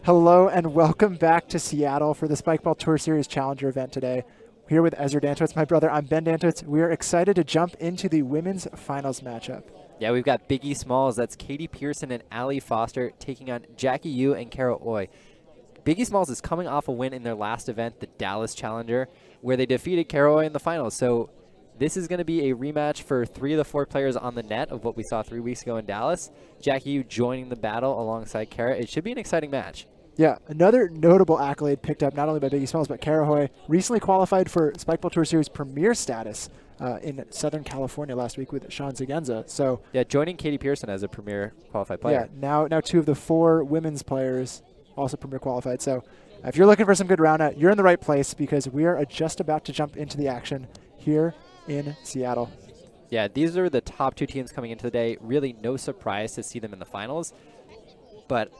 Hello and welcome back to Seattle for the Spikeball Tour Series Challenger event today. We're here with Ezra Dantowitz, my brother. I'm Ben Dantowitz. We are excited to jump into the women's finals matchup. Yeah, we've got Biggie Smalls. That's Katie Pierson and Allie Foster taking on Jackie Yoo and Karah Hui. Biggie Smalls is coming off a win in their last event, the Dallas Challenger, where they defeated Karah Hui in the finals. So this is going to be a rematch for 3 of the 4 players on the net of what we saw 3 weeks ago in Dallas. Jackie Yoo joining the battle alongside Karah. It should be an exciting match. Yeah, another notable accolade picked up not only by Biggie Smalls, but Karah Hui recently qualified for Spikeball Tour Series premier status in Southern California last week with Sean Zigenza. So yeah, joining Katie Pierson as a premier qualified player. Yeah, now 2 of the 4 women's players also premier qualified. So if you're looking for some good round out, you're in the right place because we are just about to jump into the action here in Seattle. Yeah, these are the top 2 teams coming into the day. Really no surprise to see them in the finals, but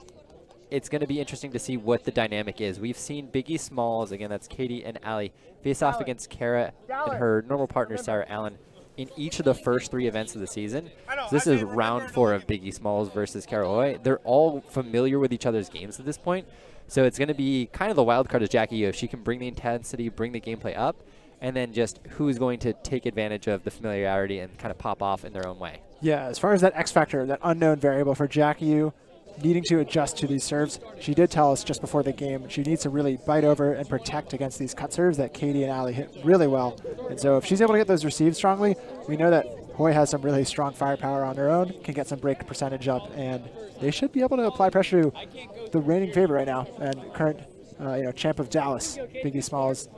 it's going to be interesting to see what the dynamic is. We've seen Biggie Smalls, again, that's Katie and Allie, face off against Karah and her normal partner, Sarah Allen, in each of the first 3 events of the season. So this is round 4 of Biggie Smalls versus Karah Hui. They're all familiar with each other's games at this point. So it's going to be kind of the wild card as Jackie Yoo. If she can bring the intensity, bring the gameplay up, and then just who's going to take advantage of the familiarity and kind of pop off in their own way. Yeah, as far as that X factor, that unknown variable for Jackie Yoo, needing to adjust to these serves. She did tell us just before the game she needs to really bite over and protect against these cut serves that Katie and Allie hit really well. And so if she's able to get those received strongly, we know that Hui has some really strong firepower on her own, can get some break percentage up, and they should be able to apply pressure to the reigning favorite right now and current champ of Dallas, Biggie Smalls.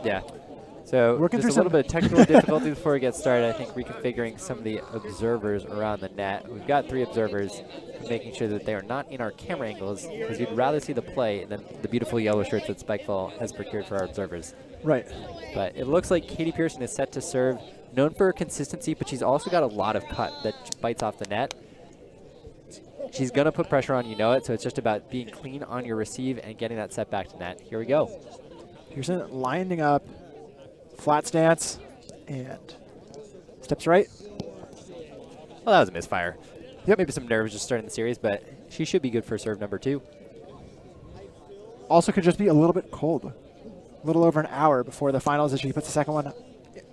Yeah. So working just a little bit of technical difficulty before we get started. I think reconfiguring some of the observers around the net. We've got 3 observers, making sure that they are not in our camera angles because we'd rather see the play than the beautiful yellow shirts that Spikeball has procured for our observers. Right. But it looks like Katie Pierson is set to serve, known for her consistency, but she's also got a lot of cut that bites off the net. She's going to put pressure on, you know it, so it's just about being clean on your receive and getting that set back to net. Here we go. Pierson lining up. Flat stance, and steps right. Well, that was a misfire. Yep. Maybe some nerves just starting the series, but she should be good for serve number 2. Also could just be a little bit cold. A little over an hour before the finals as she puts the second one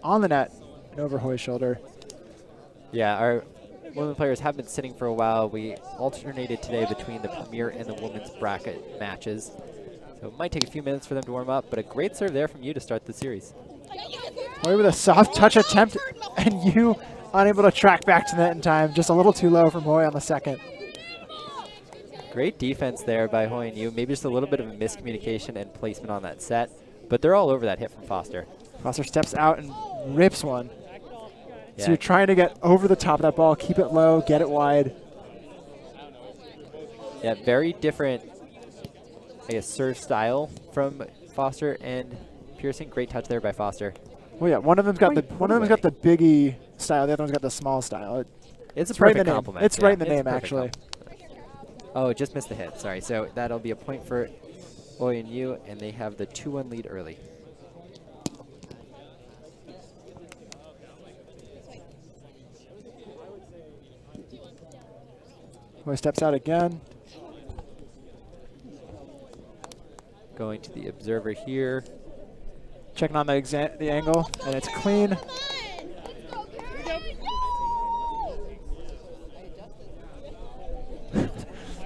on the net and over Hui's shoulder. Yeah, our women players have been sitting for a while. We alternated today between the premier and the women's bracket matches. So it might take a few minutes for them to warm up, but a great serve there from you to start the series. Hui with a soft touch attempt, and you unable to track back to net in time. Just a little too low from Hui on the second. Great defense there by Hui and you. Maybe just a little bit of a miscommunication and placement on that set, but they're all over that hit from Foster. Foster steps out and rips one. Yeah. So you're trying to get over the top of that ball, keep it low, get it wide. Yeah, very different, I guess, serve style from Foster and Pierson. Great touch there by Foster. Well, yeah, one of them's got the Biggie style, the other one's got the small style. It's a right perfect compliment. It's right in the name, actually. Oh, it just missed the hit. Sorry. So that'll be a point for Hui and you, and they have the 2-1 lead early. Hui steps out again. Going to the observer here. Checking on the angle, and it's clean.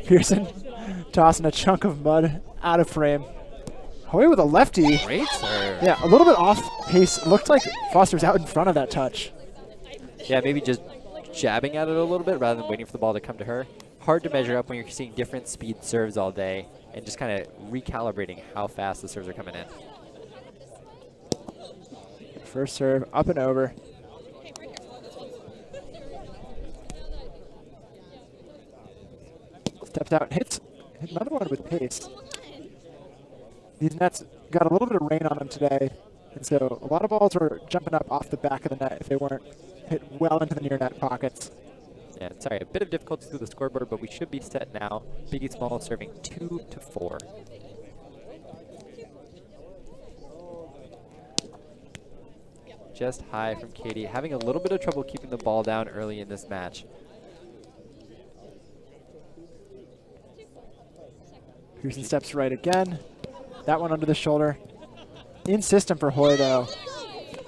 Pierson tossing a chunk of mud out of frame. Hui with a lefty. Great serve. Yeah, a little bit off pace. Looked like Foster's out in front of that touch. Yeah, maybe just jabbing at it a little bit rather than waiting for the ball to come to her. Hard to measure up when you're seeing different speed serves all day and just kind of recalibrating how fast the serves are coming in. First serve, up and over. Steps out, hit another one with pace. These nets got a little bit of rain on them today, and so a lot of balls were jumping up off the back of the net if they weren't hit well into the near net pockets. Yeah, sorry, a bit of difficulty through the scoreboard, but we should be set now. Biggie Smalls serving 2-4. Just high from Katie, having a little bit of trouble keeping the ball down early in this match. Pierson steps right again. That one under the shoulder. In system for Hui, though.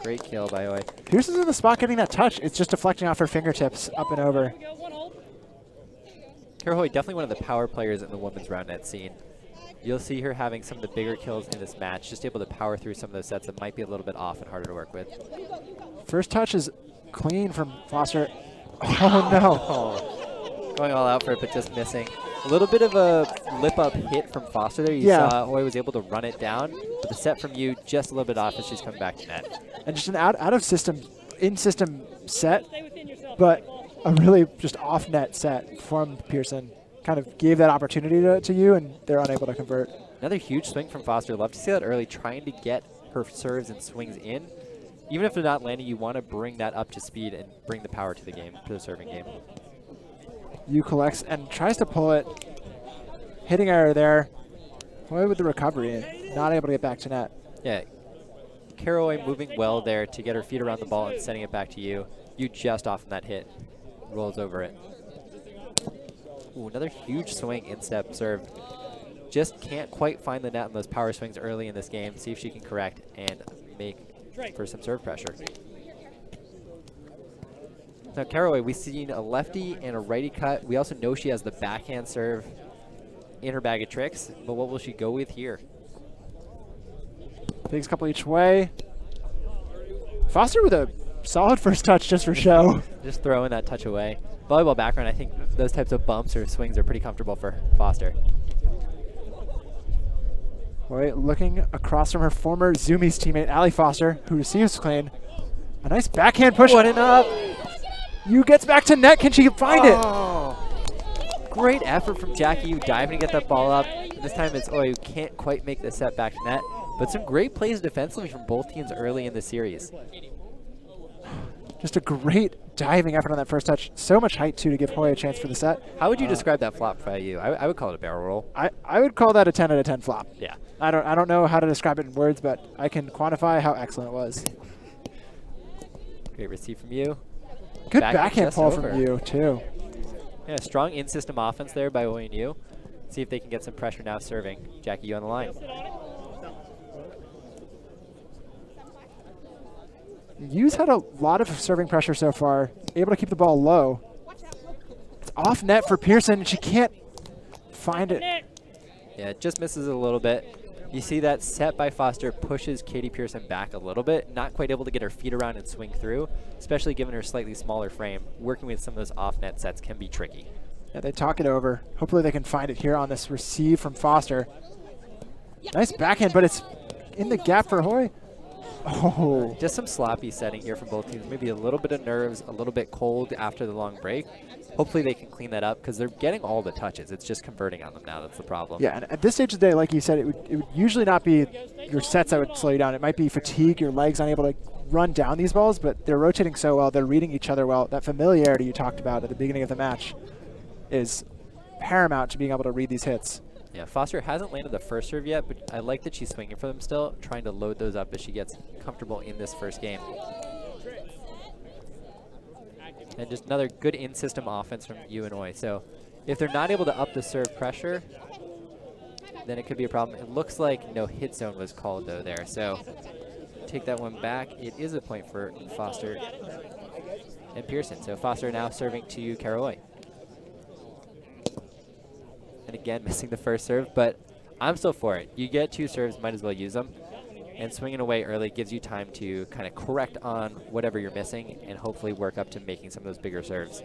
Great kill by Hui. Pierson's in the spot getting that touch. It's just deflecting off her fingertips up and over. Karah Hui, definitely one of the power players in the women's round net scene. You'll see her having some of the bigger kills in this match, just able to power through some of those sets that might be a little bit off and harder to work with. First touch is clean from Foster. Oh, no. Oh, going all out for it, but just missing. A little bit of a lip-up hit from Foster there. You saw Hui was able to run it down, but the set from you just a little bit off as she's coming back to net. And just an out-of-system, in-system set, but a really just off-net set from Pierson. Kind of gave that opportunity to you, and they're unable to convert. Another huge swing from Foster. Love to see that early, trying to get her serves and swings in. Even if they're not landing, you want to bring that up to speed and bring the power to the game, to the serving game. Yoo collects and tries to pull it. Hitting error there. Hui with the recovery and not able to get back to net. Yeah. Karah Hui moving well there to get her feet around the ball and sending it back to you. You just off in that hit. Rolls over it. Ooh, another huge swing, instep serve. Just can't quite find the net on those power swings early in this game. See if she can correct and make for some serve pressure. Now, Karah Hui, we've seen a lefty and a righty cut. We also know she has the backhand serve in her bag of tricks, but what will she go with here? Takes a couple each way. Foster with a solid first touch just for show. Just throwing that touch away. Volleyball background, I think those types of bumps or swings are pretty comfortable for Foster. Hui looking across from her former Zoomies teammate, Allie Foster, who receives clean. A nice backhand push. One and up. Yoo gets back to net. Can she find it? Great effort from Jackie Yoo diving to get that ball up. This time it's Hui who can't quite make the set back to net. But some great plays defensively from both teams early in the series. Just a great diving effort on that first touch. So much height, too, to give Hui a chance for the set. How would you describe that flop by you? I would call it a barrel roll. I would call that a 10 out of 10 flop. Yeah. I don't know how to describe it in words, but I can quantify how excellent it was. Great receive from you. Good backhand pull from Yoo, too. Yeah, strong in-system offense there by Hui and Yoo. See if they can get some pressure now serving. Jackie Yoo on the line. Yoo's had a lot of serving pressure so far, able to keep the ball low. It's off net for Pierson, and she can't find it. Yeah, it just misses it a little bit. You see that set by Foster pushes Katie Pierson back a little bit, not quite able to get her feet around and swing through, especially given her slightly smaller frame. Working with some of those off-net sets can be tricky. Yeah, they talk it over. Hopefully they can find it here on this receive from Foster. Nice backhand, but it's in the gap for Hui. Oh. Just some sloppy setting here from both teams. Maybe a little bit of nerves, a little bit cold after the long break. Hopefully they can clean that up because they're getting all the touches. It's just converting on them now. That's the problem. Yeah, and at this stage of the day, like you said, it would usually not be your sets that would slow you down. It might be fatigue, your legs unable to run down these balls, but they're rotating so well. They're reading each other well. That familiarity you talked about at the beginning of the match is paramount to being able to read these hits. Yeah, Foster hasn't landed the first serve yet, but I like that she's swinging for them still, trying to load those up as she gets comfortable in this first game. And just another good in-system offense from Yoo and Hui. So if they're not able to up the serve pressure, then it could be a problem. It looks like no hit zone was called, though, there. So take that one back. It is a point for Foster and Pierson. So Foster now serving to Karah Hui. And again, missing the first serve, but I'm still for it. You get two serves, might as well use them. And swinging away early gives you time to kind of correct on whatever you're missing and hopefully work up to making some of those bigger serves.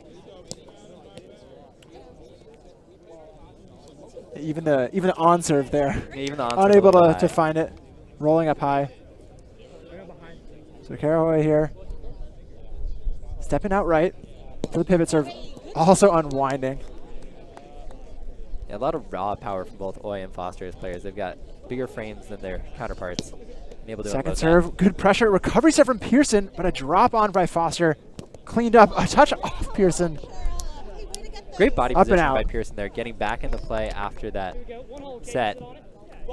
Even the on serve there. Yeah, even the on serve unable to find it. Rolling up high. So Karah Hui here. Stepping out right for the pivot serve. Also unwinding. Yeah, a lot of raw power from both Hui and Foster as players. They've got bigger frames than their counterparts. Able to second serve, good pressure. Recovery set from Pierson, but a drop on by Foster. Cleaned up, a touch off Pierson. Great body up position by Pierson there, getting back into play after that set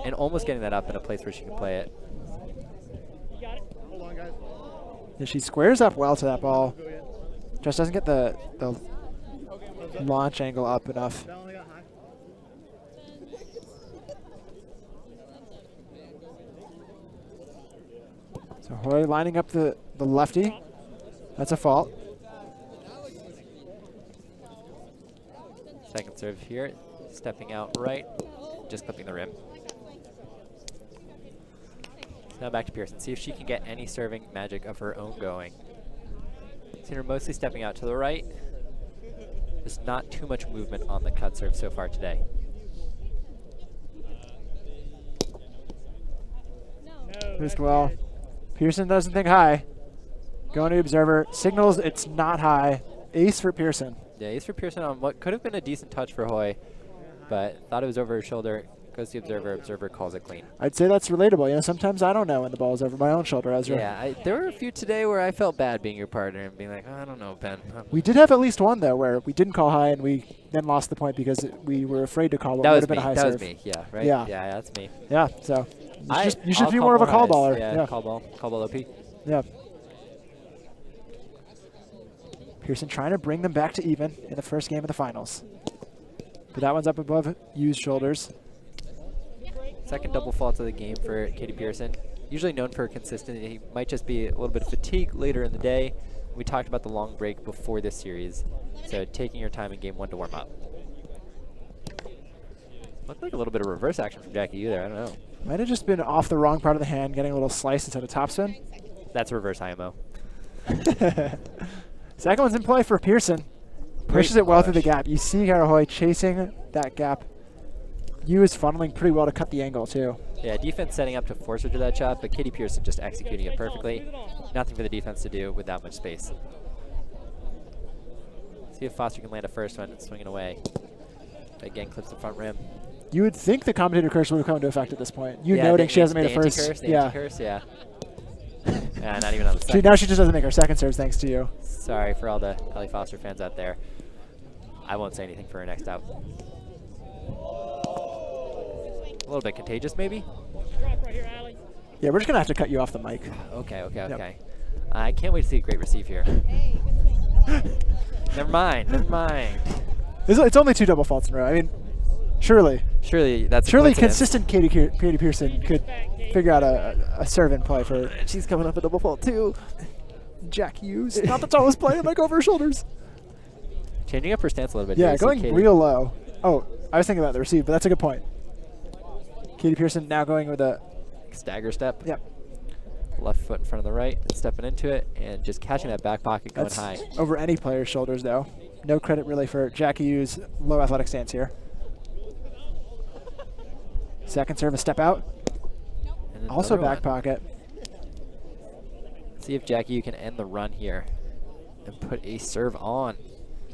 and almost getting that up in a place where she can play it. Yeah, she squares up well to that ball. Just doesn't get the launch angle up enough. So Hui lining up the lefty. That's a fault. Second serve here, stepping out right, just clipping the rim. So now back to Pierson. See if she can get any serving magic of her own going. Seen her mostly stepping out to the right. There's not too much movement on the cut serve so far today. Missed well. Pierson doesn't think high. Going to observer. Signals it's not high. Ace for Pierson. Yeah, ace for Pierson on what could have been a decent touch for Hui, but thought it was over her shoulder. Goes to the observer. Observer calls it clean. I'd say that's relatable. You know, sometimes I don't know when the ball's over my own shoulder, Ezra. Yeah, there were a few today where I felt bad being your partner and being like, oh, I don't know, Ben. We did have at least one, though, where we didn't call high and we then lost the point because we were afraid to call what would have been a high serve. That was me, yeah, right? Yeah. Yeah, that's me. Yeah, so you should be more of a call baller. Yeah, call ball OP. Yeah. Pierson trying to bring them back to even in the first game of the finals. But that one's up above Yu's shoulders. Second double fault of the game for Katie Pierson. Usually known for her consistency. He might just be a little bit of fatigue later in the day. We talked about the long break before this series. So taking your time in game 1 to warm up. Looked like a little bit of reverse action from Jackie Yoo there. I don't know. Might have just been off the wrong part of the hand, getting a little slice instead of topspin. That's reverse IMO. Second one's in play for Pierson. Pushes it well through the gap. You see Karah Hui chasing that gap. Yoo is funneling pretty well to cut the angle, too. Yeah, defense setting up to force her to that shot, but Katie Pierson just executing it perfectly. Nothing for the defense to do with that much space. See if Foster can land a first one, swinging away. Again, clips the front rim. You would think the commentator curse would have come into effect at this point. You yeah, noting she hasn't made a first. The anti-curse, yeah. Yeah, not even on the second. See, now she just doesn't make her second serves thanks to you. Sorry for all the Allie Foster fans out there. I won't say anything for her next out. A little bit contagious, maybe? Yeah, we're just going to have to cut you off the mic. Okay. Yep. I can't wait to see a great receive here. Never mind. It's only 2 double faults in a row. I mean, surely consistent Katie Pierson could figure out a serve in play for. She's coming up a double fault too. Jackie Yoo's not the tallest player, like over her shoulders. Changing up her stance a little bit. Yeah, here, going real low. Oh, I was thinking about the receive, but that's a good point. Katie Pierson now going with a stagger step. Yep. Left foot in front of the right, stepping into it, and just catching that back pocket going high. Over any player's shoulders, though. No credit really for Jackie Yoo's low athletic stance here. Second serve, a step out. Also back pocket. See if Jackie Yoo can end the run here and put a serve on.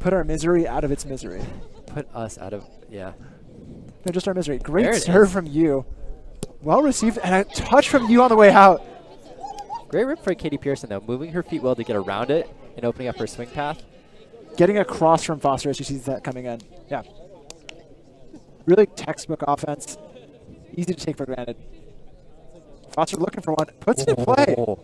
Put our misery out of its misery. Put us out of, yeah. No, just our misery. Great serve from Yoo. Well received, and a touch from Yoo on the way out. Great rip for Katie Pierson, though. Moving her feet well to get around it and opening up her swing path. Getting across from Foster as she sees that coming in. Yeah. Really textbook offense. Easy to take for granted. Foster looking for one. Puts it in play. Oh.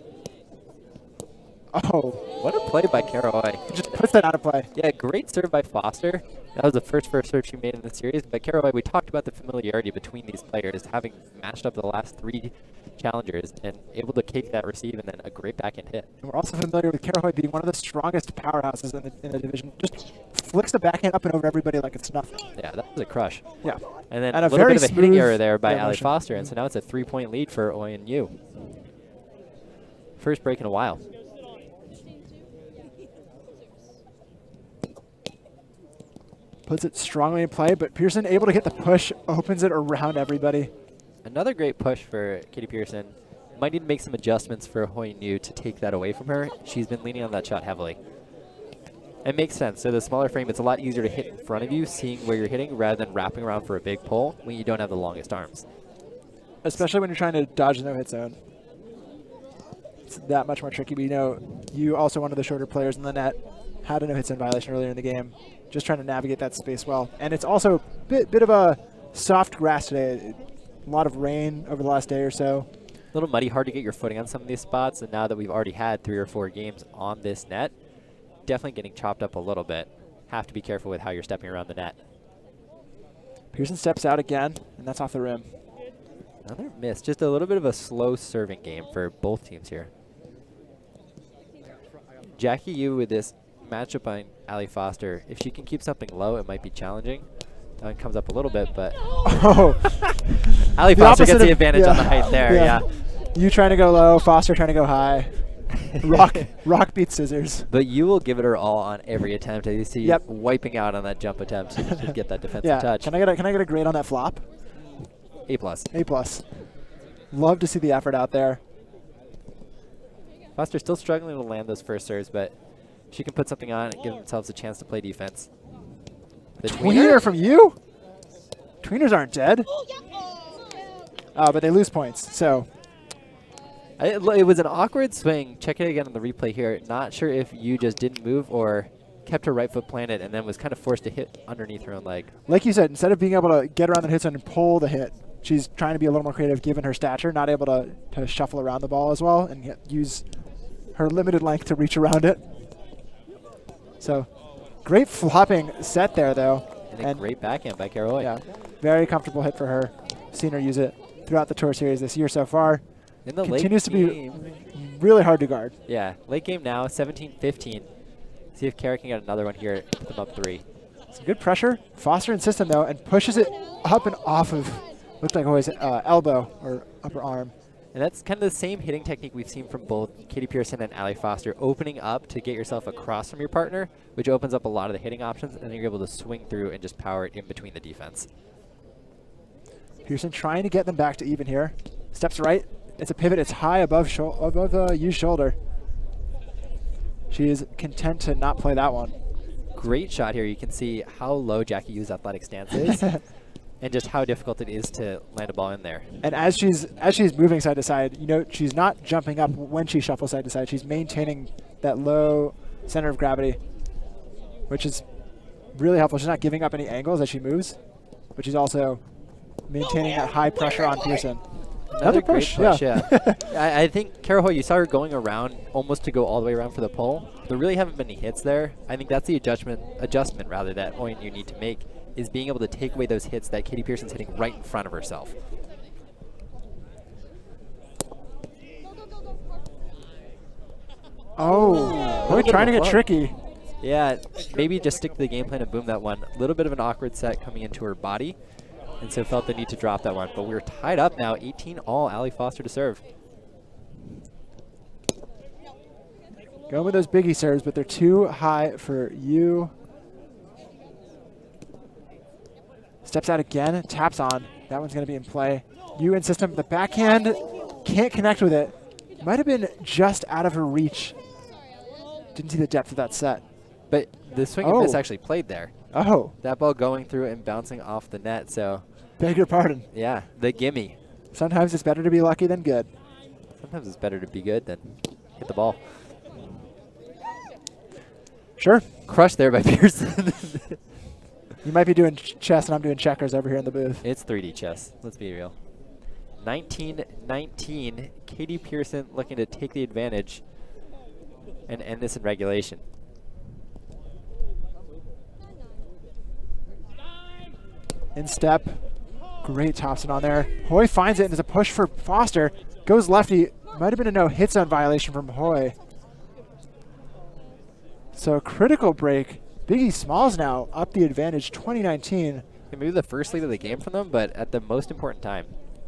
What a play by Karah Hui. Just puts that out of play. Yeah, great serve by Foster. That was the first serve she made in the series. But Karah Hui, we talked about the familiarity between these players, having matched up the last 3 challengers and able to cake that receive and then a great backhand hit. And we're also familiar with Karah Hui being one of the strongest powerhouses in the division. Just flicks the backhand up and over everybody like it's nothing. Yeah, that was a crush. Yeah. And then a little bit of a hitting error there by Allie Foster, and so now it's a 3-point lead for Hui and Yoo. First break in a while. Puts it strongly in play, but Pierson able to get the push, opens it around everybody. Another great push for Katie Pierson. Might need to make some adjustments for Hui and Yoo to take that away from her. She's been leaning on that shot heavily. It makes sense. So the smaller frame, it's a lot easier to hit in front of you, seeing where you're hitting, rather than wrapping around for a big pull when you don't have the longest arms. Especially when you're trying to dodge the no-hit zone. It's that much more tricky. But you know, you also one of the shorter players in the net, had a no-hit zone violation earlier in the game. Just trying to navigate that space well. And it's also a bit of a soft grass today. A lot of rain over the last day or so. A little muddy, hard to get your footing on some of these spots. And now that we've already had 3 or 4 games on this net, definitely getting chopped up a little bit. Have to be careful with how you're stepping around the net. Pierson steps out again, and that's off the rim. Another miss. Just a little bit of a slow serving game for both teams here. Jackie Yoo with this matchup on Allie Foster, if she can keep something low, it might be challenging. That one comes up a little bit, but Oh. Allie Foster gets the advantage on the height there, yeah. You trying to go low, Foster trying to go high. Rock beats scissors. But you will give it her all on every attempt. You see wiping out on that jump attempt to get that defensive touch. Can I get a grade on that flop? A+. A+. Love to see the effort out there. Foster still struggling to land those first serves, but she can put something on and give themselves a chance to play defense. The tweener from you? Tweeners aren't dead. But they lose points, so. It was an awkward swing. Check it again on the replay here. Not sure if you just didn't move or kept her right foot planted and then was kind of forced to hit underneath her own leg. Like you said, instead of being able to get around the hit zone and pull the hit, she's trying to be a little more creative given her stature, not able to shuffle around the ball as well and use her limited length to reach around it. So, great flopping set there, though. And a great backhand by Karah Hui. Yeah, very comfortable hit for her. Seen her use it throughout the tour series this year so far. In the continues to game, be really hard to guard. Yeah, late game now, 17-15. See if Karah can get another one here, put them up 3. Some good pressure. Foster insists on, though, and pushes it up and off of, looked like always, elbow or upper arm. And that's kind of the same hitting technique we've seen from both Katie Pierson and Allie Foster, opening up to get yourself across from your partner, which opens up a lot of the hitting options, and then you're able to swing through and just power it in between the defense. Pierson trying to get them back to even here. Steps right. It's a pivot. It's high above Yu's shoulder. She is content to not play that one. Great shot here. You can see how low Jackie Yoo's athletic stance is. And just how difficult it is to land a ball in there. And as she's moving side to side, you know, she's not jumping up when she shuffles side to side. She's maintaining that low center of gravity, which is really helpful. She's not giving up any angles as she moves, but she's also maintaining that high pressure on Pierson. Another great push, yeah. I think Karah Hui, you saw her going around almost to go all the way around for the pole. There really haven't been any hits there. I think that's the adjustment rather that you need to make, is being able to take away those hits that Katie Pierson's hitting right in front of herself. Oh, Hui trying to get tricky. Yeah, maybe just stick to the game plan and boom that one. A little bit of an awkward set coming into her body, and so felt the need to drop that one. But we're tied up now, 18 all, Allie Foster to serve. Going with those biggie serves, but they're too high for you. Steps out again, taps on. That one's going to be in play. You insist on the backhand, can't connect with it. Might have been just out of her reach. Didn't see the depth of that set. But the swing and miss actually played there. Oh. That ball going through and bouncing off the net, so. Beg your pardon. Yeah, the gimme. Sometimes it's better to be lucky than good. Sometimes it's better to be good than hit the ball. Sure. Crushed there by Pierson. You might be doing chess and I'm doing checkers over here in the booth. It's 3D chess. Let's be real. 19-19. Katie Pierson looking to take the advantage and end this in regulation. In step. Great topspin on there. Hui finds it and there's a push for Foster. Goes lefty. Might have been a no hit zone violation from Hui. So a critical break. Biggie Smalls now up the advantage, 2019. Maybe the first lead of the game from them, but at the most important time.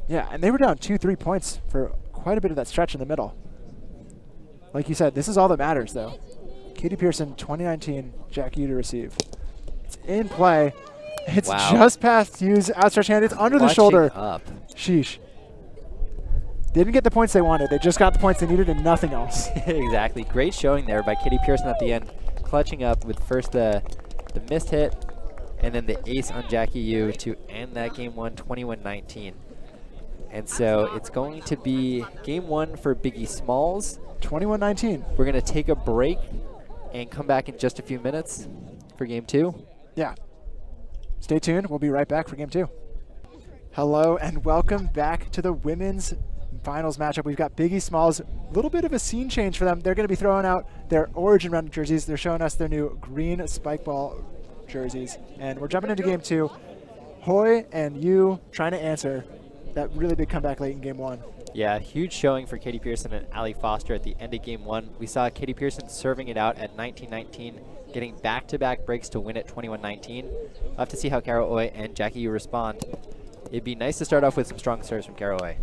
Yeah, and they were down 2-3 points for quite a bit of that stretch in the middle. Like you said, this is all that matters, though. Katie Pierson, 2019, Jackie Yoo to receive. It's in play. It's just past Yu's outstretched hand. It's under the shoulder. Up. Sheesh. They didn't get the points they wanted. They just got the points they needed and nothing else. Exactly. Great showing there by Katie Pierson at the end, clutching up with first the missed hit and then the ace on Jackie Yoo to end that game one, 21-19. And so it's going to be game one for Biggie Smalls. 21-19. We're going to take a break and come back in just a few minutes for game two. Yeah. Stay tuned. We'll be right back for game two. Hello and welcome back to the women's finals matchup. We've got Biggie Smalls. A little bit of a scene change for them. They're going to be throwing out their origin round jerseys. They're showing us their new green spike ball jerseys. And we're jumping into game two. Hui and Yoo trying to answer. that really big comeback late in game 1. Yeah, huge showing for Katie Pierson and Allie Foster at the end of game 1. We saw Katie Pierson serving it out at 19-19, getting back-to-back breaks to win at 21-19. We'll have to see how Karah Hui and Jackie Yoo respond. It'd be nice to start off with some strong serves from Karah Hui.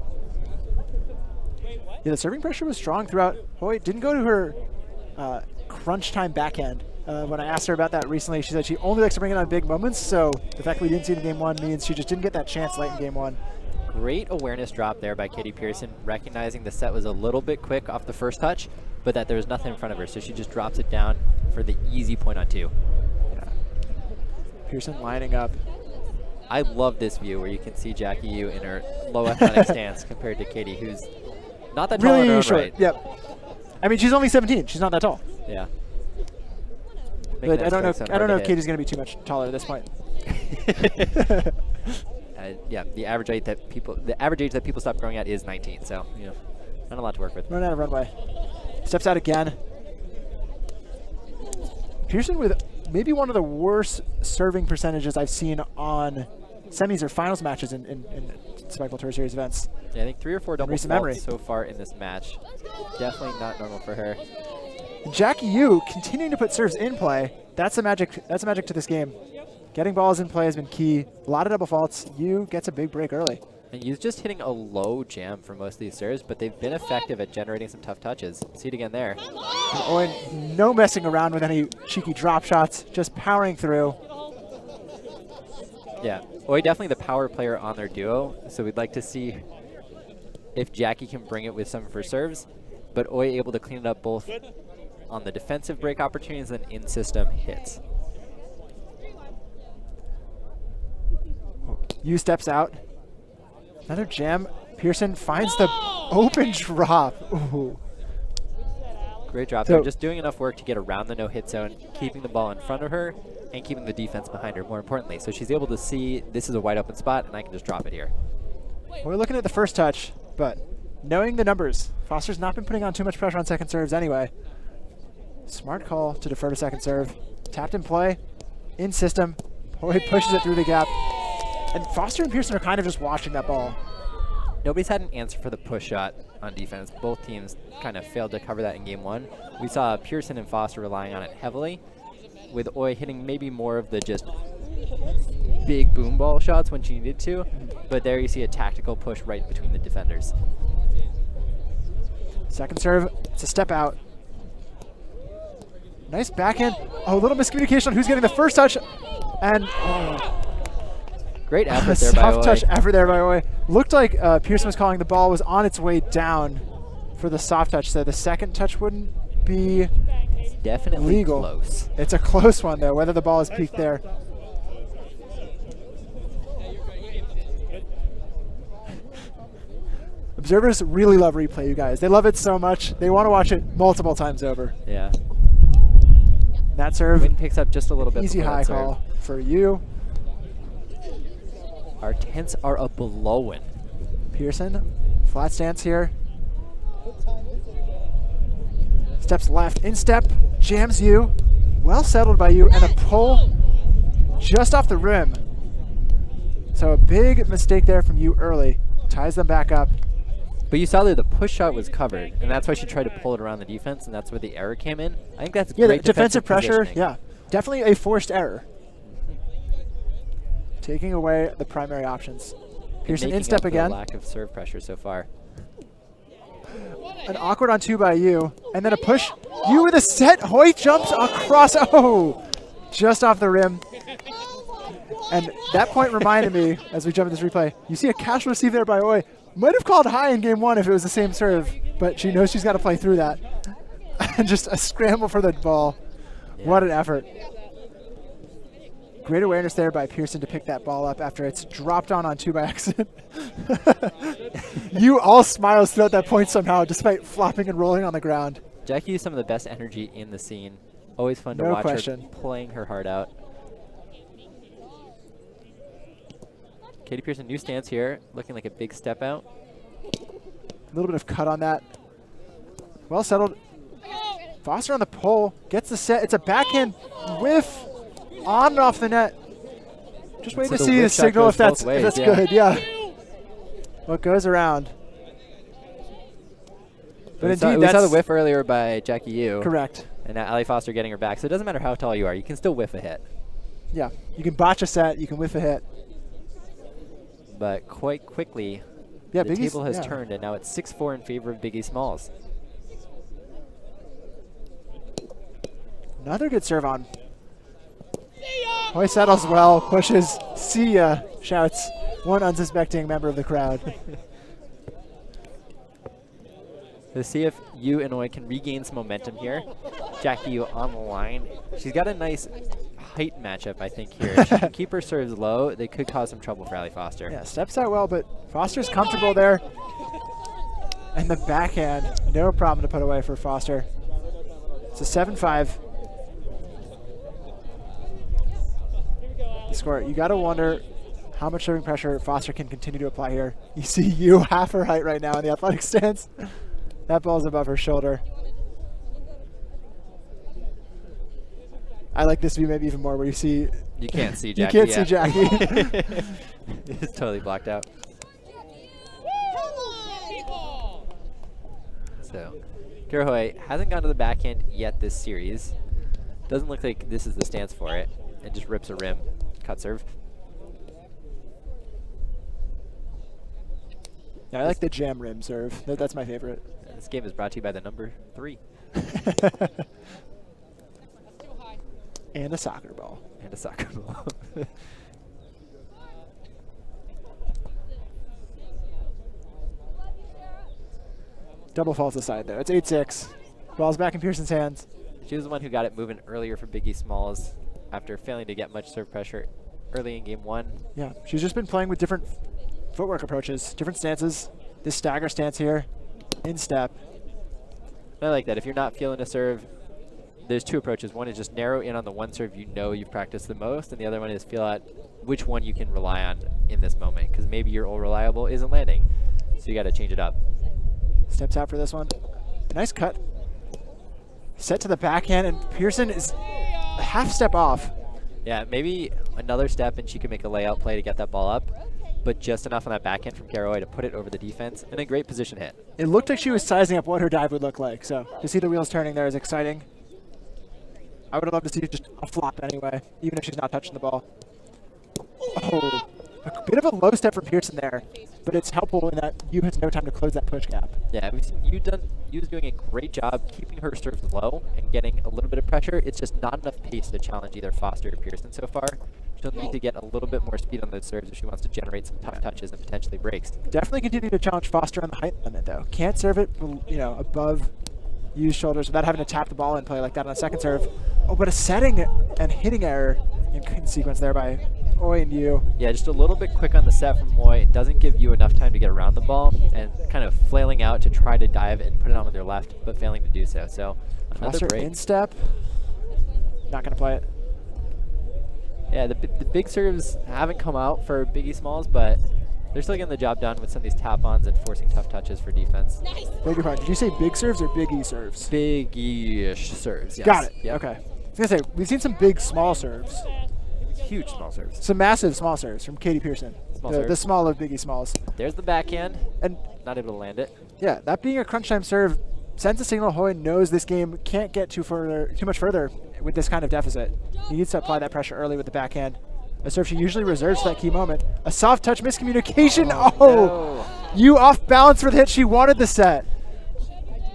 Yeah, the serving pressure was strong throughout. Hui didn't go to her crunch time backhand. When I asked her about that recently, she said she only likes to bring it on big moments, so the fact we didn't see it in game 1 means she just didn't get that chance late in game 1. Great awareness drop there by Katie Pierson, recognizing the set was a little bit quick off the first touch, but that there was nothing in front of her, so she just drops it down for the easy point on 2. Yeah. Pierson lining up. I love this view where you can see Jackie Yoo in her low athletic stance compared to Katie, who's not that tall in her own short. right. Yep. I mean, she's only 17. She's not that tall. Yeah. But I don't know if Katie's going to be too much taller at this point. Yeah, the average age that people stop growing at is 19. So not a lot to work with. Run out of runway. Steps out again. Pierson with maybe one of the worst serving percentages I've seen on semis or finals matches in Spikeball Tour Series events. Yeah, I think 3 or 4 double recent memory so far in this match. Definitely not normal for her. Jackie Yoo continuing to put serves in play. That's a magic. That's a magic to this game. Getting balls in play has been key. A lot of double faults. Yoo gets a big break early. And Yoo's just hitting a low jam for most of these serves, but they've been effective at generating some tough touches. See it again there. And no messing around with any cheeky drop shots, just powering through. Yeah, Hui definitely the power player on their duo, so we'd like to see if Jackie can bring it with some of her serves, but Hui able to clean it up both on the defensive break opportunities and in-system hits. Yoo steps out. Another jam. Pierson finds the open drop. Ooh. Great drop there. Just doing enough work to get around the no-hit zone, keeping the ball in front of her, and keeping the defense behind her, more importantly. So she's able to see this is a wide open spot, and I can just drop it here. We're looking at the first touch, but knowing the numbers, Foster's not been putting on too much pressure on second serves anyway. Smart call to defer to second serve. Tapped in play, in system. Hui pushes it through the gap. And Foster and Pierson are kind of just watching that ball. Nobody's had an answer for the push shot on defense. Both teams kind of failed to cover that in game 1. We saw Pierson and Foster relying on it heavily, with Hui hitting maybe more of the just big boom ball shots when she needed to, but there you see a tactical push right between the defenders. Second serve, it's a step out. Nice backhand. Oh, a little miscommunication on who's getting the first touch. And great effort there by Hui. Soft touch effort there by Hui. Looked like Pierson was calling the ball was on its way down for the soft touch, so the second touch wouldn't be definitely legal. Close. It's a close one though, whether the ball is peaked there. Observers really love replay, you guys. They love it so much. They want to watch it multiple times over. Yeah. That serve. Wind picks up just a little bit. Easy high call for you. Our tents are a blowing. Pierson, flat stance here. Steps left, in step, jams Yoo. Well settled by Yoo, and a pull just off the rim. So a big mistake there from Yoo early. Ties them back up. But you saw that the push shot was covered, and that's why she tried to pull it around the defense, and that's where the error came in. I think that's great defensive pressure. Yeah, definitely a forced error. Taking away the primary options. Pierson in step again. Lack of serve pressure so far. An awkward on 2 by Yoo, and then a push. Yoo with a set. Hui jumps across. Oh, just off the rim. And that point reminded me, as we jump in this replay, you see a cash receive there by Hui. Might have called high in game 1 if it was the same serve, but she knows she's got to play through that. And just a scramble for the ball. Yeah. What an effort. Great awareness there by Pierson to pick that ball up after it's dropped on 2 by accident. Yoo all smiles throughout that point somehow, despite flopping and rolling on the ground. Jackie used some of the best energy in the scene. Always fun to watch her playing her heart out. Katie Pierson, new stance here, looking like a big step out. A little bit of cut on that. Well settled. Foster on the pole, gets the set. It's a backhand whiff on and off the net. Just waiting to see the signal if that's good. Yeah. What goes around. But we indeed, saw the whiff earlier by Jackie Yoo. Correct. And now Allie Foster getting her back. So it doesn't matter how tall you are. You can still whiff a hit. Yeah. You can botch a set. You can whiff a hit. But quite quickly, the table has turned, and now it's 6-4 in favor of Biggie Smalls. Another good serve on. Hui settles well, pushes, see ya, shouts one unsuspecting member of the crowd. Let's see if Yoo and Hui can regain some momentum here. Jackie Yoo on the line. She's got a nice height matchup, I think, here. If she can keep her serves low, they could cause some trouble for Allie Foster. Yeah, steps out well, but Foster's comfortable there. And the backhand, no problem to put away for Foster. It's a 7-5. The score, you got to wonder how much serving pressure Foster can continue to apply here. You see Yoo half her height right now in the athletic stance. That ball's above her shoulder. I like this view maybe even more where you see... You can't see Jackie. You can't see Jackie. It's totally blocked out. So, Karah Hui hasn't gone to the backhand yet this series. Doesn't look like this is the stance for it. And just rips a rim. Cut serve. Yeah, I like the jam rim serve. That's my favorite. This game is brought to you by the number 3. And a soccer ball. And a soccer ball. Double falls aside there. It's 8-6. Ball's back in Pierson's hands. She was the one who got it moving earlier for Biggie Smalls after failing to get much serve pressure early in game 1. Yeah, she's just been playing with different footwork approaches, different stances. This stagger stance here, in step. I like that. If you're not feeling a serve, there's 2 approaches. One is just narrow in on the one serve you know you've practiced the most, and the other one is feel out which one you can rely on in this moment, because maybe your old reliable isn't landing, so you got to change it up. Steps out for this one. Nice cut. Set to the backhand, and Pierson is a half step off. Yeah, maybe another step and she can make a layout play to get that ball up, but just enough on that backhand from Karah Hui to put it over the defense, and a great position hit. It looked like she was sizing up what her dive would look like, so to see the wheels turning there is exciting. I would love to see just a flop anyway, even if she's not touching the ball. Oh, a bit of a low step from Pierson there, but it's helpful in that Yoo has no time to close that push gap. Yeah, we've seen Yoo's doing a great job keeping her serves low and getting a little bit of pressure. It's just not enough pace to challenge either Foster or Pierson so far. She'll need to get a little bit more speed on those serves if she wants to generate some tough touches and potentially breaks. Definitely continue to challenge Foster on the height limit, though. Can't serve it, above Yoo's shoulders without having to tap the ball in play like that on a second serve. Oh, but a setting and hitting error in sequence there by Hui and Yoo. Yeah, just a little bit quick on the set from Hui. It doesn't give Yoo enough time to get around the ball and kind of flailing out to try to dive and put it on with their left, but failing to do so. So another Foster break. In step. Not going to play it. Yeah, the big serves haven't come out for Biggie Smalls, but they're still getting the job done with some of these tap-ons and forcing tough touches for defense. Beg your pardon. Did you say big serves or Big E serves? Big-ish serves, yes. Got it. Yep. Okay. I was going to say, we've seen some big small serves. Huge small serves. Some massive small serves from Katie Pierson. The small of Biggie Smalls. There's the backhand. And not able to land it. Yeah, that being a crunch time serve sends a signal Hui knows this game can't get too much further with this kind of deficit. He needs to apply that pressure early with the backhand. A serve she usually reserves for that key moment. A soft touch miscommunication. Oh! No. Yoo off balance for the hit. She wanted the set.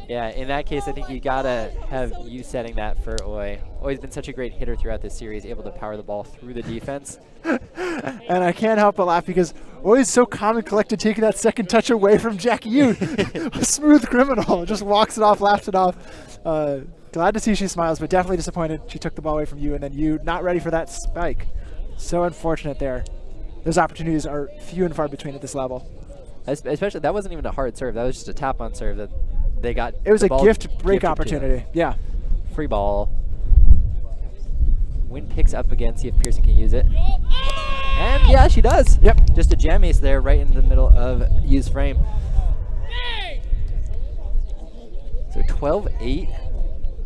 Yeah, in that case, I think you gotta have Yoo setting that for Hui. Hui's been such a great hitter throughout this series, able to power the ball through the defense. And I can't help but laugh because Hui's so calm and collected, taking that second touch away from Jackie Yoo. A smooth criminal. Just walks it off, laughs it off. Glad to see she smiles, but definitely disappointed she took the ball away from Yoo, and then Yoo not ready for that spike. So unfortunate there. Those opportunities are few and far between at this level. Especially, that wasn't even a hard serve. That was just a tap-on serve that they got. It was a gift break opportunity. Yeah. Free ball. Win picks up again, see if Pierson can use it. And yeah, she does. Yep. Just a jam ace there right in the middle of Yoo's frame. So 12-8.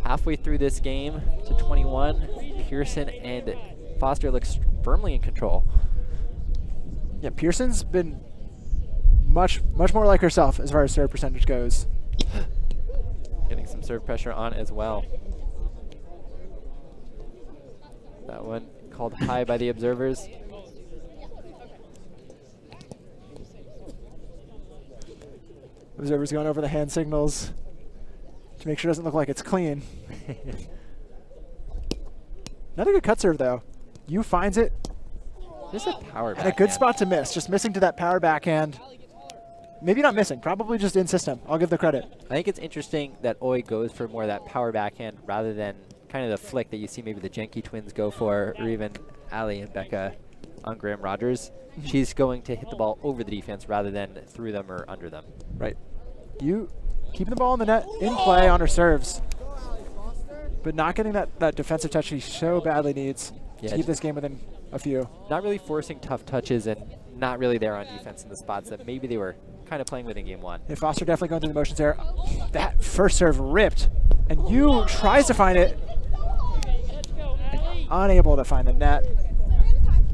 Halfway through this game to 21. Pierson and Foster looks firmly in control. Yeah, Pierson's been much more like herself as far as serve percentage goes. Getting some serve pressure on as well. That one called high by the observers. Observers going over the hand signals to make sure it doesn't look like it's clean. Not a good cut serve, though. Yoo finds it. Just a power backhand. And a good spot to miss. Just missing to that power backhand. Maybe not missing. Probably just in system. I'll give the credit. I think it's interesting that Oi goes for more of that power backhand rather than kind of the flick that you see maybe the Jackie twins go for, or even Allie and Becca on Graham Rogers. She's going to hit the ball over the defense rather than through them or under them. Right. Yoo keeping the ball in the net, in play on her serves, but not getting that defensive touch she so badly needs to keep this game within a few. Not really forcing tough touches and not really there on defense in the spots that maybe they were kind of playing with in game one. Yeah, Foster definitely going through the motions there. That first serve ripped, and Yoo tries to find it, and unable to find the net.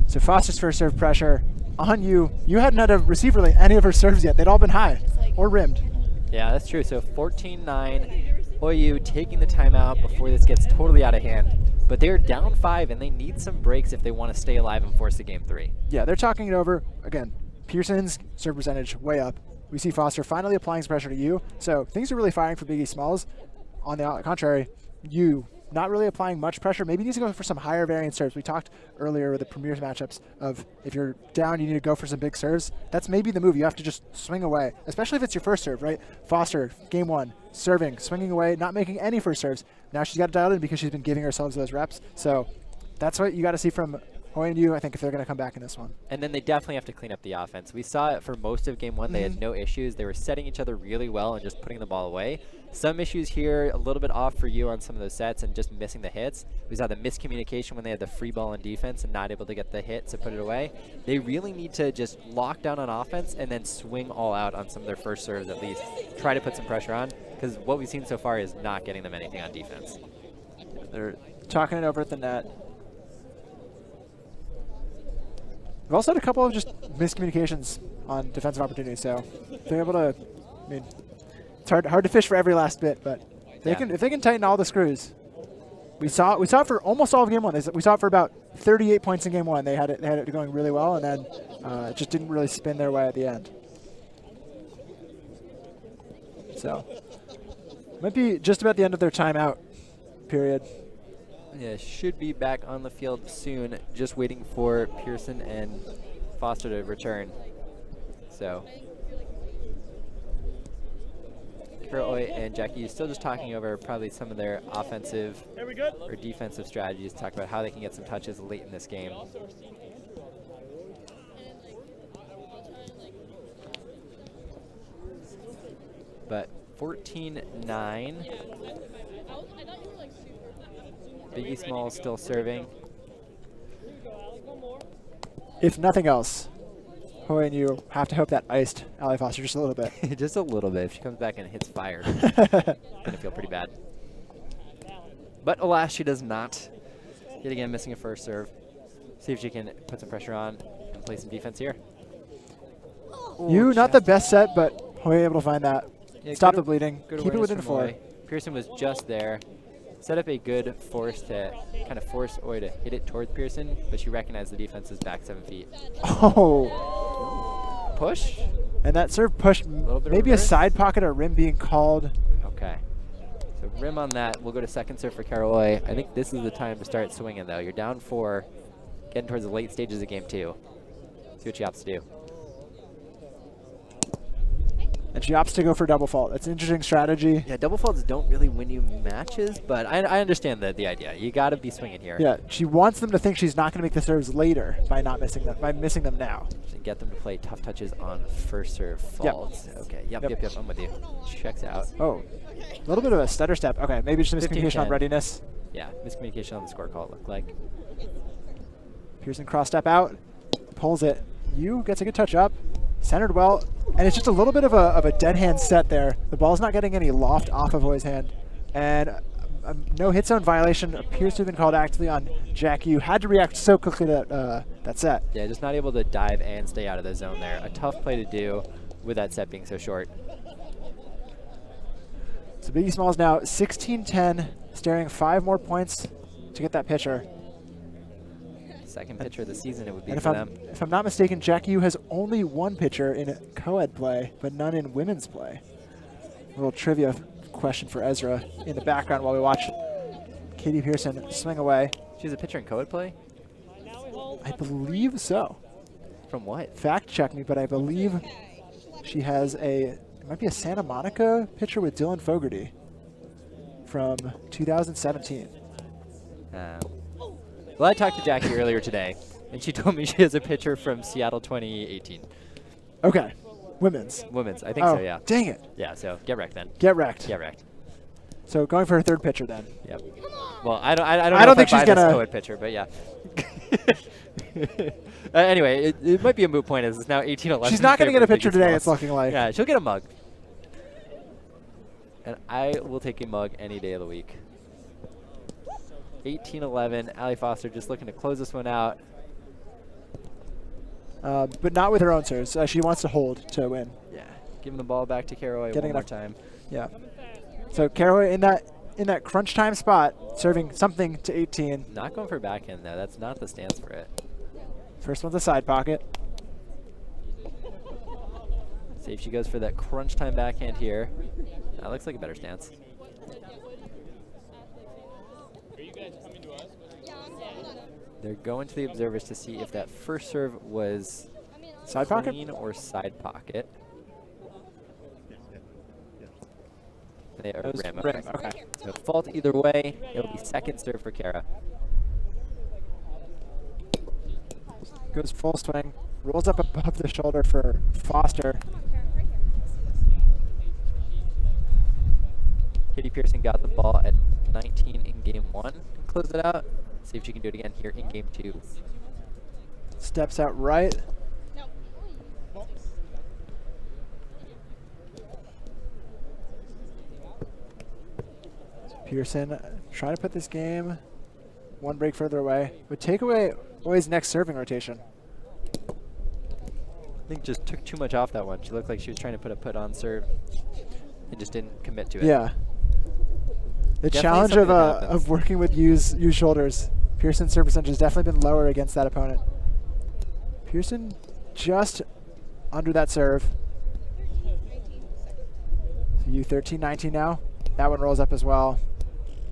So Foster's first serve pressure on Yoo. Yoo hadn't had to receive really any of her serves yet. They'd all been high or rimmed. Yeah, that's true. So 14-9, OU taking the timeout before this gets totally out of hand. But they're down 5, and they need some breaks if they want to stay alive and force the game 3. Yeah, they're talking it over. Again, Pierson's serve percentage way up. We see Foster finally applying some pressure to Yoo. So things are really firing for Biggie Smalls. On the contrary, Yoo not really applying much pressure. Maybe needs to go for some higher variance serves. We talked earlier with the Premier's matchups of if you're down, you need to go for some big serves. That's maybe the move. You have to just swing away, especially if it's your first serve, right? Foster, game 1, serving, swinging away, not making any first serves. Now she's got to dial in because she's been giving herself those reps. So that's what you got to see from Hui and Yoo, I think, if they're going to come back in this one. And then they definitely have to clean up the offense. We saw it for most of game 1. They had no issues. They were setting each other really well and just putting the ball away. Some issues here, a little bit off for Yoo on some of those sets and just missing the hits. We saw the miscommunication when they had the free ball on defense and not able to get the hit to put it away. They really need to just lock down on offense and then swing all out on some of their first serves at least. Try to put some pressure on, because what we've seen so far is not getting them anything on defense. They're talking it over at the net. We've also had a couple of just miscommunications on defensive opportunities, so they're able to, I mean, it's hard to fish for every last bit, but if they can tighten all the screws. We saw it for almost all of game 1. We saw it for about 38 points in game 1. They had it going really well, and then it just didn't really spin their way at the end. So might be just about the end of their timeout period. Yeah, should be back on the field soon. Just waiting for Pierson and Foster to return. So Karah Hui and Jackie Yoo still just talking over probably some of their offensive or defensive strategies, talk about how they can get some touches late in this game. But 14-9. Biggie Smalls still serving. If nothing else, Hui and Yoo have to hope that iced Allie Foster just a little bit. Just a little bit. If she comes back and hits fire, gonna feel pretty bad. But alas, she does not. Yet again, missing a first serve. See if she can put some pressure on and play some defense here. Yoo, not the best set, but Hui able to find that. Yeah, Stop the bleeding. Keep it within from 4. Oi. Pierson was just there. Set up a good force to kind of force Oi to hit it towards Pierson, but she recognized the defense is back 7 feet. Oh. Push? And that serve push, maybe a side pocket or rim being called. Okay. So rim on that. We'll go to second serve for Karah Hui. I think this is the time to start swinging, though. You're down 4, getting towards the late stages of game 2. See what she opts to do. And she opts to go for double fault. That's an interesting strategy. Yeah, double faults don't really win you matches, but I understand the idea. You got to be swinging here. Yeah, she wants them to think she's not going to make the serves later by missing them now. And get them to play tough touches on first serve faults. Yep. Okay, yep, I'm with you. Checks out. Oh, a little bit of a stutter step. Okay, maybe just a miscommunication on readiness. Yeah, miscommunication on the score call, it looked like. Pierson cross step out, pulls it. Yoo gets a good touch up, centered well, and it's just a little bit of a dead hand set there. The ball's not getting any loft off of Hui's hand. And no hit zone violation appears to have been called actively on Jackie Yoo. Had to react so quickly to that set. Yeah, just not able to dive and stay out of the zone there. A tough play to do. with that set being so short. So Biggie Smalls now 16-10, staring 5 more points to get that pitcher. Second pitcher of the season it would be And for them. if I'm not mistaken, Jackie Yoo has only 1 pitcher in co-ed play, but none in women's play. A little trivia question for Ezra in the background while we watch Katie Pierson swing away. She's a pitcher in co-ed play? I believe so. From what? Fact check me, but I believe she has it might be a Santa Monica pitcher with Dylan Fogarty from 2017. Well, I talked to Jackie earlier today, and she told me she has a pitcher from Seattle 2018. Okay. Women's. Women's, I think so, yeah. Dang it. Yeah, so get wrecked then. Get wrecked. Get wrecked. So going for her 3rd pitcher then. Yep. Well, I don't think she's gonna co-ed pitcher, but yeah. Anyway, it might be a moot point as it's now 18-11. She's not going to get a pitcher today, it's looking like. Yeah, she'll get a mug. And I will take a mug any day of the week. 18-11, Allie Foster just looking to close this one out. But not with her own serves. She wants to hold to win. Yeah, giving the ball back to Karah Hui one more time. Yeah. So Karah Hui in that crunch time spot, serving something to 18. Not going for backhand though. That's not the stance for it. First one's a side pocket. See if she goes for that crunch time backhand here. That looks like a better stance. They're going to the observers to see if that first serve was side clean pocket or side pocket. They are rim. Okay. So fault either way. It'll be second serve for Karah. Goes full swing. Rolls up above the shoulder for Foster. Katie Pierson got the ball at 19 in game 1. Close it out. See if she can do it again here in game 2. Steps out right. Pierson trying to put this game 1 break further away. Would take away Hui's next serving rotation. I think just took too much off that one. She looked like she was trying to put a put-on serve and just didn't commit to it. Yeah. The Definitely challenge something of working with Yu's shoulders. Pierson's serve percentage has definitely been lower against that opponent. Pierson just under that serve. So Yu 13-19 now. That one rolls up as well.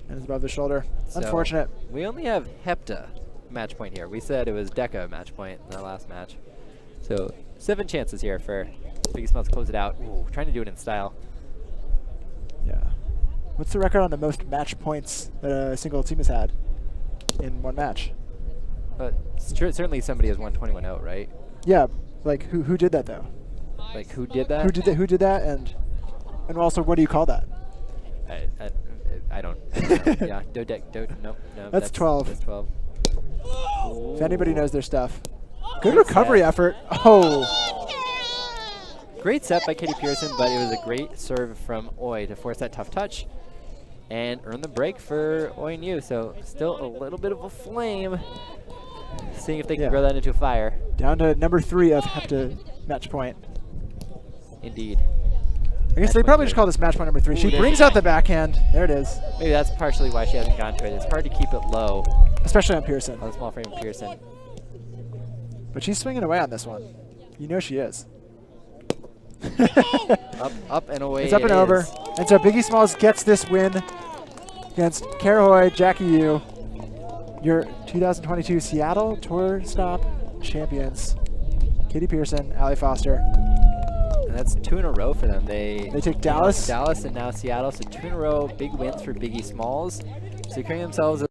And is above the shoulder. So Unfortunate. We only have Hepta match point here. We said it was Deca match point in our last match. So 7 chances here for Biggie Smalls to close it out. Ooh, trying to do it in style. Yeah. What's the record on the most match points that a single team has had in 1 match? But certainly somebody has won 21-0, right? Yeah. Like who did that though? Like who did that? Who did that? And also, what do you call that? I don't. Yeah, no. That's 12. That's 12. If anybody knows their stuff. Good recovery effort. Oh. Great set by Katie Pierson, but it was a great serve from Hui to force that tough touch and earn the break for Hui and Yu. So still a little bit of a flame. Seeing if they can grow that into a fire. Down to number 3 of Hepta match point. Indeed. I guess they probably just call this match point number 3. She brings out the backhand. There it is. Maybe that's partially why she hasn't gone to it. It's hard to keep it low. Especially on Pierson. On the small frame of Pierson. But she's swinging away on this one. You know she is. Up and away. It's up and over. And so Biggie Smalls gets this win against Karah Hui, Jackie Yoo, your 2022 Seattle Tour Stop champions. Katie Pierson, Allie Foster. And that's 2 in a row for them. They take Dallas. Dallas and now Seattle. So 2 in a row, big wins for Biggie Smalls. Securing themselves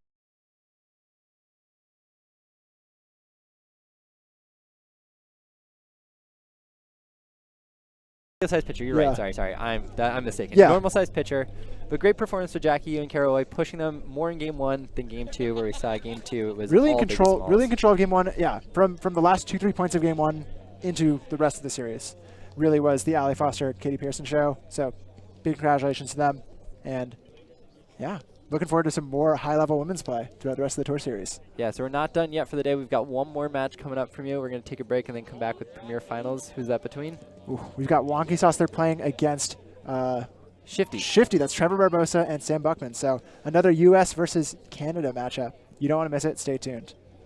size pitcher. You're right. Sorry. I'm mistaken. Yeah. Normal size pitcher, but great performance for Jackie Yoo and Karah Hui, pushing them more in game 1 than game 2, where we saw game 2 it was really all in control. Biggie Smalls. Really in control of game 1. Yeah, from the last 2-3 points of game 1 into the rest of the series, really was the Allie Foster Katie Pierson show. So big congratulations to them, and yeah, looking forward to some more high-level women's play throughout the rest of the tour series. Yeah, so we're not done yet for the day. We've got one more match coming up from you. We're going to take a break and then come back with Premier Finals. Who's that between? Ooh, we've got Wonky Sauce. They're playing against Shifty. Shifty. That's Trevor Barbosa and Sam Buckman. So another U.S. versus Canada matchup. You don't want to miss it. Stay tuned.